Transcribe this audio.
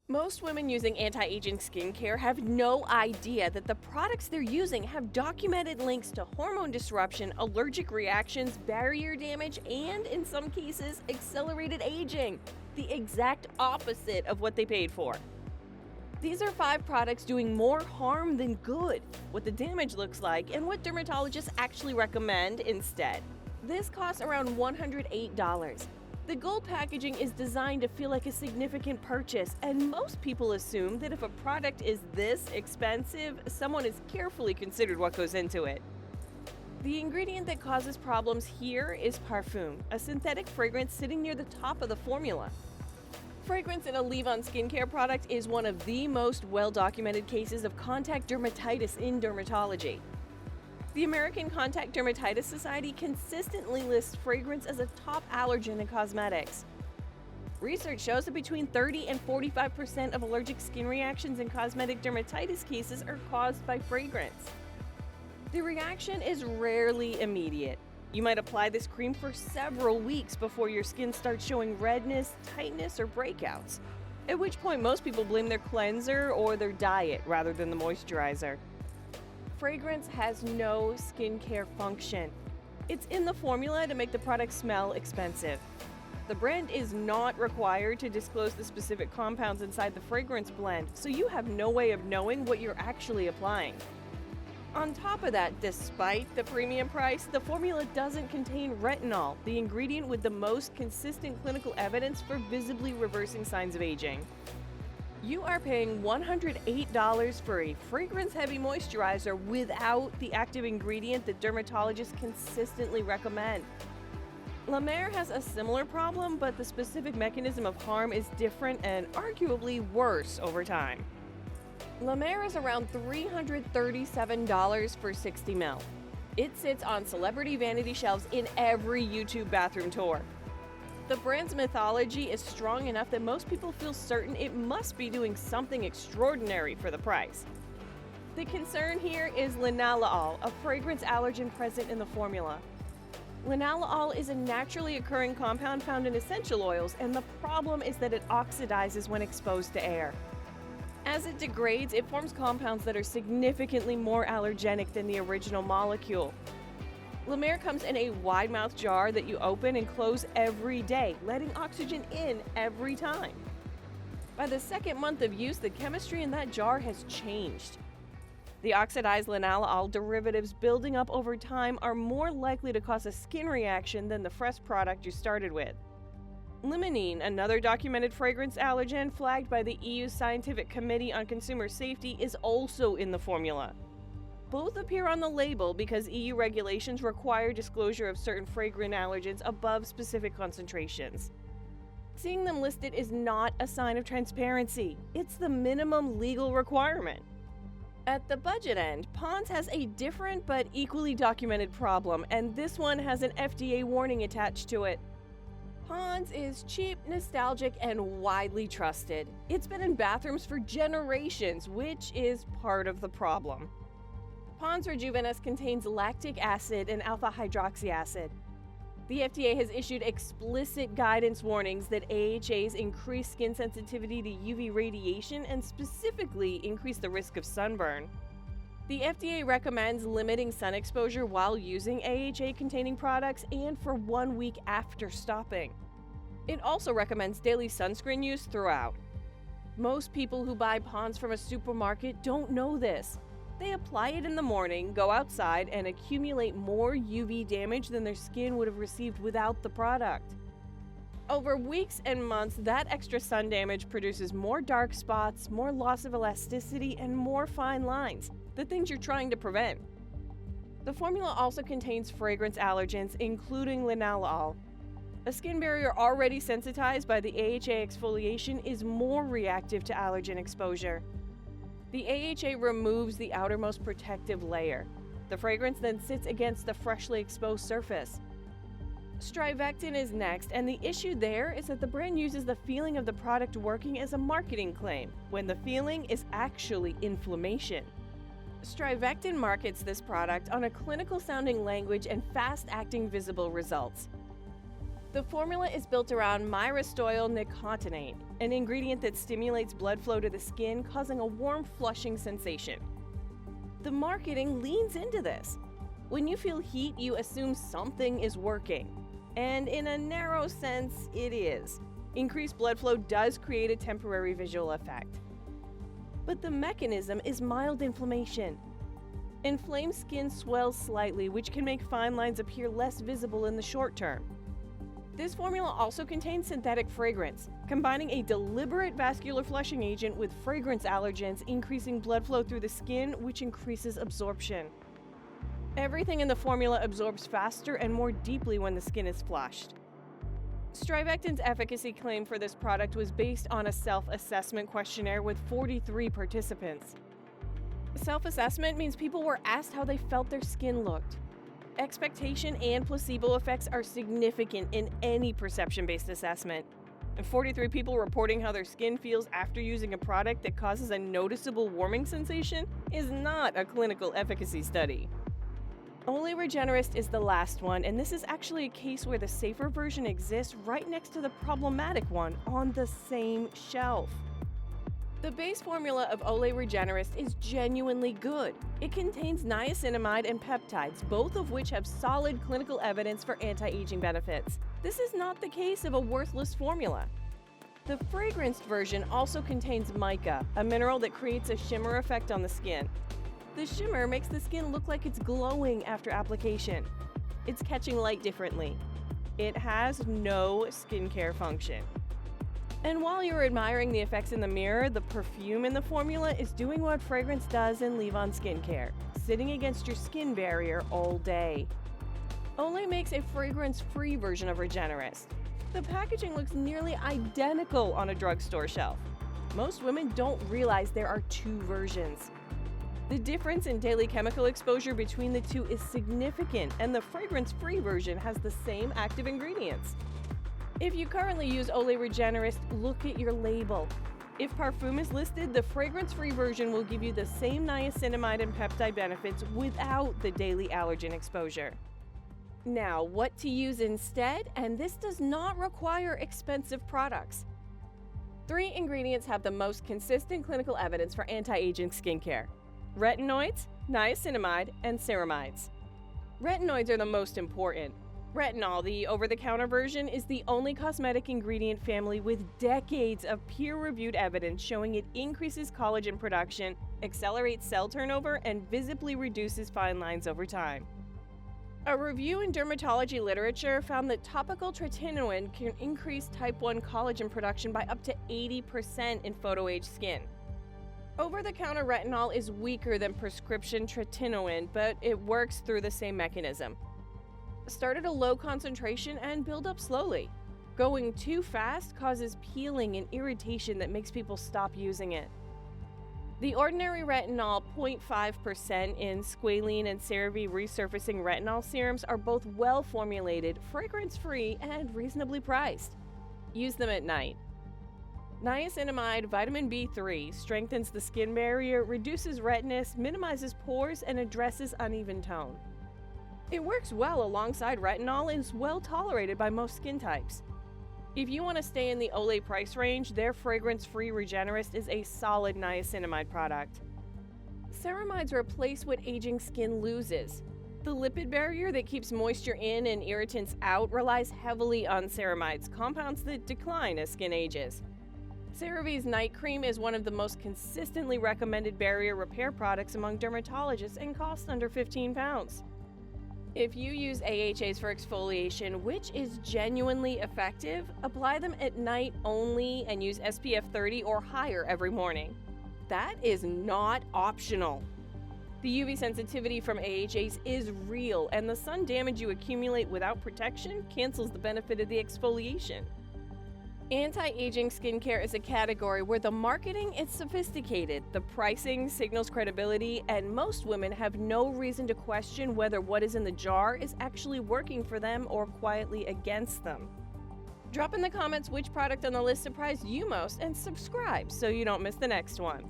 Most women using anti-aging skincare have no idea that the products they're using have documented links to hormone disruption, allergic reactions, barrier damage, and in some cases, accelerated aging. The exact opposite of what they paid for. These are 5 products doing more harm than good, what the damage looks like, and what dermatologists actually recommend instead. This costs around $108. The gold packaging is designed to feel like a significant purchase, and most people assume that if a product is this expensive, someone has carefully considered what goes into it. The ingredient that causes problems here is parfum, a synthetic fragrance sitting near the top of the formula. Fragrance in a leave-on skincare product is one of the most well-documented cases of contact dermatitis in dermatology. The American Contact Dermatitis Society consistently lists fragrance as a top allergen in cosmetics. Research shows that between 30 and 45% of allergic skin reactions in cosmetic dermatitis cases are caused by fragrance. The reaction is rarely immediate. You might apply this cream for several weeks before your skin starts showing redness, tightness, or breakouts, at which point most people blame their cleanser or their diet rather than the moisturizer. Fragrance has no skincare function. It's in the formula to make the product smell expensive. The brand is not required to disclose the specific compounds inside the fragrance blend, so you have no way of knowing what you're actually applying. On top of that, despite the premium price, the formula doesn't contain retinol, the ingredient with the most consistent clinical evidence for visibly reversing signs of aging. You are paying $108 for a fragrance-heavy moisturizer without the active ingredient that dermatologists consistently recommend. La Mer has a similar problem, but the specific mechanism of harm is different and arguably worse over time. La Mer is around $337 for 60 ml. It sits on celebrity vanity shelves in every YouTube bathroom tour. The brand's mythology is strong enough that most people feel certain it must be doing something extraordinary for the price. The concern here is linalool, a fragrance allergen present in the formula. Linalool is a naturally occurring compound found in essential oils, and the problem is that it oxidizes when exposed to air. As it degrades, it forms compounds that are significantly more allergenic than the original molecule. La Mer comes in a wide-mouth jar that you open and close every day, letting oxygen in every time. By the second month of use, the chemistry in that jar has changed. The oxidized linalool derivatives building up over time are more likely to cause a skin reaction than the fresh product you started with. Limonene, another documented fragrance allergen flagged by the EU's Scientific Committee on Consumer Safety, is also in the formula. Both appear on the label because EU regulations require disclosure of certain fragrant allergens above specific concentrations. Seeing them listed is not a sign of transparency. It's the minimum legal requirement. At the budget end, Pond's has a different but equally documented problem, and this one has an FDA warning attached to it. Pond's is cheap, nostalgic, and widely trusted. It's been in bathrooms for generations, which is part of the problem. Pond's Rejuvenesce contains lactic acid and alpha hydroxy acid. The FDA has issued explicit guidance warnings that AHAs increase skin sensitivity to UV radiation and specifically increase the risk of sunburn. The FDA recommends limiting sun exposure while using AHA-containing products and for 1 week after stopping. It also recommends daily sunscreen use throughout. Most people who buy Pond's from a supermarket don't know this. They apply it in the morning, go outside, and accumulate more UV damage than their skin would have received without the product. Over weeks and months, that extra sun damage produces more dark spots, more loss of elasticity, and more fine lines, the things you're trying to prevent. The formula also contains fragrance allergens, including linalool. A skin barrier already sensitized by the AHA exfoliation is more reactive to allergen exposure. The AHA removes the outermost protective layer. The fragrance then sits against the freshly exposed surface. Strivectin is next, and the issue there is that the brand uses the feeling of the product working as a marketing claim, when the feeling is actually inflammation. Strivectin markets this product on a clinical-sounding language and fast-acting visible results. The formula is built around myristoyl nicotinate, an ingredient that stimulates blood flow to the skin, causing a warm, flushing sensation. The marketing leans into this. When you feel heat, you assume something is working. And in a narrow sense, it is. Increased blood flow does create a temporary visual effect. But the mechanism is mild inflammation. Inflamed skin swells slightly, which can make fine lines appear less visible in the short term. This formula also contains synthetic fragrance, combining a deliberate vascular flushing agent with fragrance allergens, increasing blood flow through the skin, which increases absorption. Everything in the formula absorbs faster and more deeply when the skin is flushed. Strivectin's efficacy claim for this product was based on a self-assessment questionnaire with 43 participants. Self-assessment means people were asked how they felt their skin looked. Expectation and placebo effects are significant in any perception-based assessment. And 43 people reporting how their skin feels after using a product that causes a noticeable warming sensation is not a clinical efficacy study. Olay Regenerist is the last one, and this is actually a case where the safer version exists right next to the problematic one on the same shelf. The base formula of Olay Regenerist is genuinely good. It contains niacinamide and peptides, both of which have solid clinical evidence for anti-aging benefits. This is not the case of a worthless formula. The fragranced version also contains mica, a mineral that creates a shimmer effect on the skin. The shimmer makes the skin look like it's glowing after application. It's catching light differently. It has no skincare function. And while you're admiring the effects in the mirror, the perfume in the formula is doing what fragrance does in leave-on skincare, sitting against your skin barrier all day. Olay makes a fragrance-free version of Regenerist. The packaging looks nearly identical on a drugstore shelf. Most women don't realize there are two versions. The difference in daily chemical exposure between the two is significant, and the fragrance-free version has the same active ingredients. If you currently use Olay Regenerist, look at your label. If parfum is listed, the fragrance-free version will give you the same niacinamide and peptide benefits without the daily allergen exposure. Now, what to use instead? And this does not require expensive products. 3 ingredients have the most consistent clinical evidence for anti-aging skincare: retinoids, niacinamide, and ceramides. Retinoids are the most important. Retinol, the over-the-counter version, is the only cosmetic ingredient family with decades of peer-reviewed evidence showing it increases collagen production, accelerates cell turnover, and visibly reduces fine lines over time. A review in dermatology literature found that topical tretinoin can increase type 1 collagen production by up to 80% in photo-age skin. Over-the-counter retinol is weaker than prescription tretinoin, but it works through the same mechanism. Start at a low concentration and build up slowly. Going too fast causes peeling and irritation that makes people stop using it. The ordinary retinol 0.5% in squalene and CeraVe resurfacing retinol serums are both well formulated, fragrance-free, and reasonably priced. Use them at night. Niacinamide vitamin B3 strengthens the skin barrier, reduces redness, minimizes pores, and addresses uneven tone. It works well alongside retinol and is well tolerated by most skin types. If you want to stay in the Olay price range, their fragrance-free Regenerist is a solid niacinamide product. Ceramides replace what aging skin loses. The lipid barrier that keeps moisture in and irritants out relies heavily on ceramides, compounds that decline as skin ages. CeraVe's night cream is one of the most consistently recommended barrier repair products among dermatologists and costs under £15. If you use AHAs for exfoliation, which is genuinely effective, apply them at night only and use SPF 30 or higher every morning. That is not optional. The UV sensitivity from AHAs is real, and the sun damage you accumulate without protection cancels the benefit of the exfoliation. Anti-aging skincare is a category where the marketing is sophisticated, the pricing signals credibility, and most women have no reason to question whether what is in the jar is actually working for them or quietly against them. Drop in the comments which product on the list surprised you most and subscribe so you don't miss the next one.